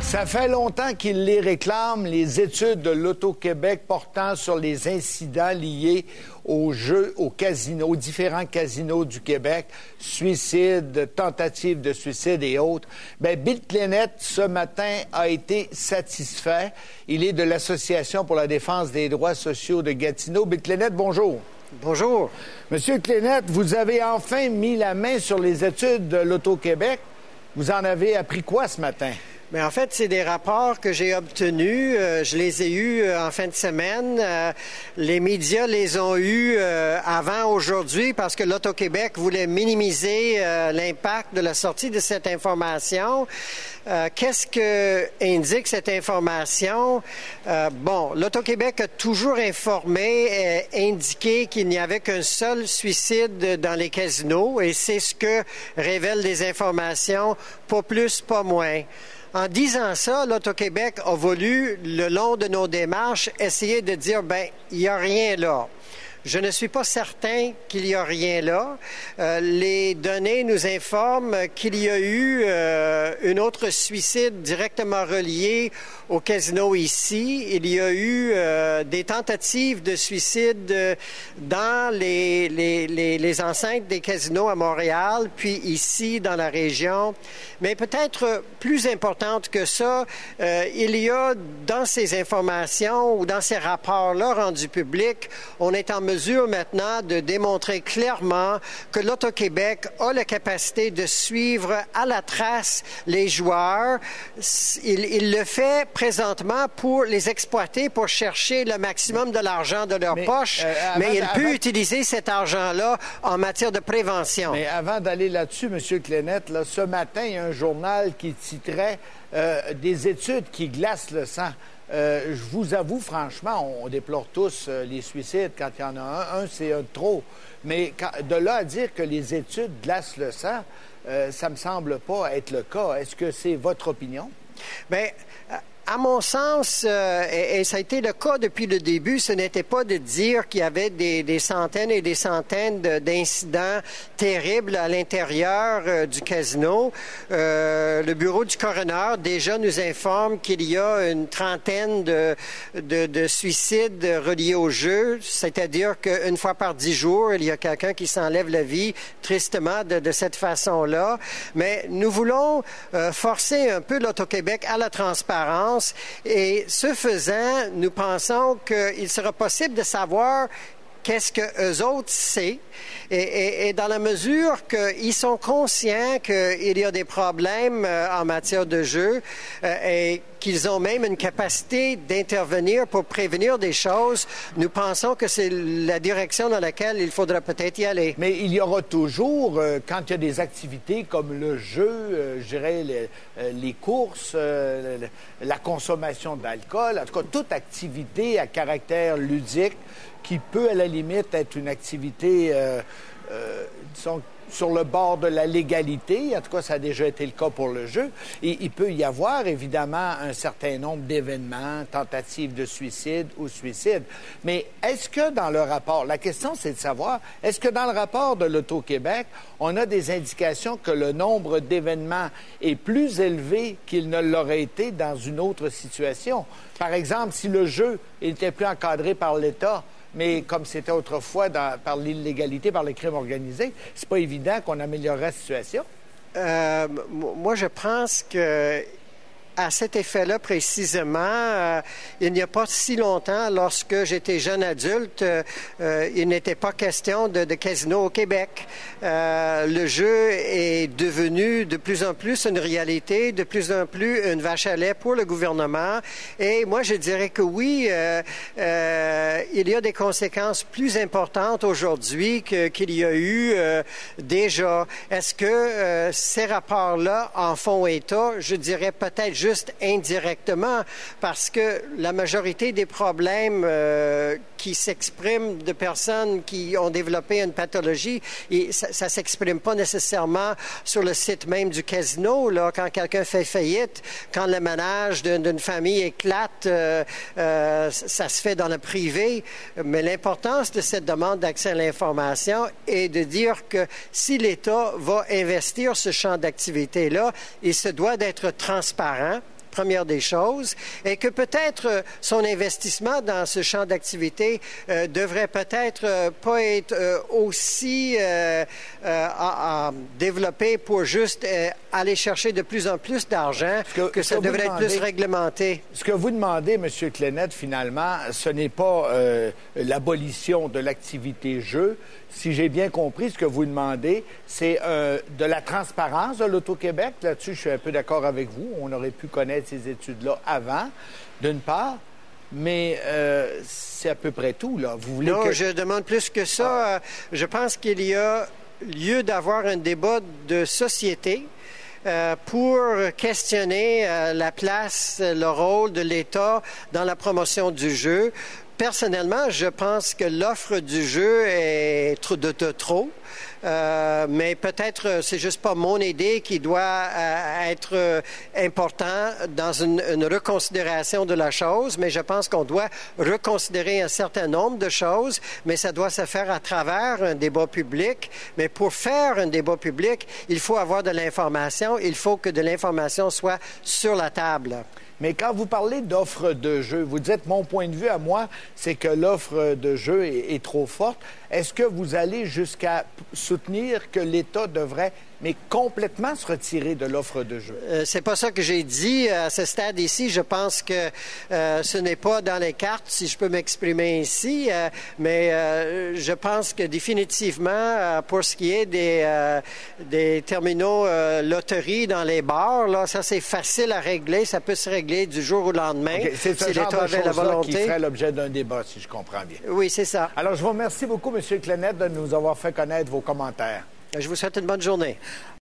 Ça fait longtemps qu'il les réclame, les études de l'Auto-Québec portant sur les incidents liés aux jeux, aux casinos, aux différents casinos du Québec, suicides, tentatives de suicide et autres. Bill Clenette, ce matin, a été satisfait. Il est de l'Association pour la défense des droits sociaux de Gatineau. Bill Clenette, bonjour. Bonjour. Monsieur Clenette, vous avez enfin mis la main sur les études de l'Auto-Québec. Vous en avez appris quoi ce matin? Mais en fait, c'est des rapports que j'ai obtenus. Je les ai eus en fin de semaine. Les médias les ont eus avant aujourd'hui parce que l'Auto-Québec voulait minimiser l'impact de la sortie de cette information. Qu'est-ce que indique cette information? L'Auto-Québec a toujours informé, indiqué qu'il n'y avait qu'un seul suicide dans les casinos et c'est ce que révèlent les informations, pas plus, pas moins. En disant ça, l'Auto-Québec a voulu, le long de nos démarches, essayer de dire, il n'y a rien là. Je ne suis pas certain qu'il n'y a rien là. Les données nous informent qu'il y a eu un autre suicide directement relié au casino ici. Il y a eu des tentatives de suicide dans les enceintes des casinos à Montréal, puis ici dans la région. Mais peut-être plus importante que ça, il y a dans ces informations ou dans ces rapports-là rendus publics, on est en mesure maintenant de démontrer clairement que l'Auto-Québec a la capacité de suivre à la trace les joueurs. Il le fait présentement pour les exploiter, pour chercher le maximum de l'argent de leur poche, mais il peut utiliser cet argent-là en matière de prévention. Mais avant d'aller là-dessus, M. Clenette, ce matin, il y a un journal qui titrait des études qui glacent le sang. Je vous avoue, franchement, on déplore tous les suicides quand il y en a un. Un, c'est un de trop. Mais de là à dire que les études glacent le sang, ça me semble pas être le cas. Est-ce que c'est votre opinion? Bien, à mon sens, et ça a été le cas depuis le début, ce n'était pas de dire qu'il y avait des centaines et des centaines d'incidents terribles à l'intérieur du casino. Le bureau du coroner déjà nous informe qu'il y a une trentaine de suicides reliés au jeu, c'est-à-dire qu'une fois par 10 jours, il y a quelqu'un qui s'enlève la vie tristement de cette façon-là. Mais nous voulons forcer un peu l'Auto-Québec à la transparence. Et ce faisant, nous pensons qu'il sera possible de savoir qu'est-ce qu'eux autres savent. Et dans la mesure qu'ils sont conscients qu'il y a des problèmes en matière de jeu et qu'ils ont même une capacité d'intervenir pour prévenir des choses, nous pensons que c'est la direction dans laquelle il faudra peut-être y aller. Mais il y aura toujours, quand il y a des activités comme le jeu, je dirais les courses, la consommation d'alcool, en tout cas toute activité à caractère ludique qui peut à la limite être une activité, disons, sur le bord de la légalité. En tout cas, ça a déjà été le cas pour le jeu. Et il peut y avoir, évidemment, un certain nombre d'événements, tentatives de suicide ou suicide. Mais est-ce que dans le rapport, la question, c'est de savoir, est-ce que dans le rapport de l'Auto-Québec, on a des indications que le nombre d'événements est plus élevé qu'il ne l'aurait été dans une autre situation? Par exemple, si le jeu était plus encadré par l'État, mais comme c'était autrefois par l'illégalité, par le crime organisé, c'est pas évident qu'on améliorerait la situation? Moi, je pense que à cet effet-là, précisément, il n'y a pas si longtemps, lorsque j'étais jeune adulte, il n'était pas question de casino au Québec. Le jeu est devenu de plus en plus une réalité, de plus en plus une vache à lait pour le gouvernement. Et moi, je dirais que oui, il y a des conséquences plus importantes aujourd'hui qu'il y a eu déjà. Est-ce que ces rapports-là en font état? Je dirais peut-être juste indirectement, parce que la majorité des problèmes qui s'expriment de personnes qui ont développé une pathologie, et ça s'exprime pas nécessairement sur le site même du casino. Là, quand quelqu'un fait faillite, quand le ménage d'une famille éclate, ça se fait dans le privé. Mais l'importance de cette demande d'accès à l'information est de dire que si l'État va investir ce champ d'activité-là, il se doit d'être transparent. première des choses, et que peut-être son investissement dans ce champ d'activité devrait peut-être pas être aussi développé pour juste aller chercher de plus en plus d'argent, que ça devrait être plus réglementé. Ce que vous demandez, M. Clenette, finalement, ce n'est pas l'abolition de l'activité jeu. Si j'ai bien compris, ce que vous demandez, c'est de la transparence de l'Auto-Québec. Là-dessus, je suis un peu d'accord avec vous. On aurait pu connaître ces études-là avant, d'une part. Mais c'est à peu près tout, là. Vous voulez non, que... je demande plus que ça. Je pense qu'il y a lieu d'avoir un débat de société pour questionner la place, le rôle de l'État dans la promotion du jeu. Personnellement, je pense que l'offre du jeu est de trop. Mais peut-être c'est juste pas mon idée qui doit être important dans une reconsidération de la chose, mais je pense qu'on doit reconsidérer un certain nombre de choses, mais ça doit se faire à travers un débat public. Mais pour faire un débat public, il faut avoir de l'information, il faut que de l'information soit sur la table. Mais quand vous parlez d'offre de jeu, vous dites, mon point de vue à moi, c'est que l'offre de jeu est trop forte. Est-ce que vous allez jusqu'à soutenir que l'État devrait, mais complètement se retirer de l'offre de jeu? C'est pas ça que j'ai dit. À ce stade ici, je pense que ce n'est pas dans les cartes, si je peux m'exprimer ainsi, mais je pense que définitivement, pour ce qui est des terminaux loterie dans les bars, là, ça c'est facile à régler, ça peut se régler du jour au lendemain. Okay. C'est ce si genre l'État de avait la choses-là volonté. qui ferait l'objet d'un débat, si je comprends bien. Oui, c'est ça. Alors, je vous remercie beaucoup, M. Clenette, de nous avoir fait connaître vos commentaires. Je vous souhaite une bonne journée.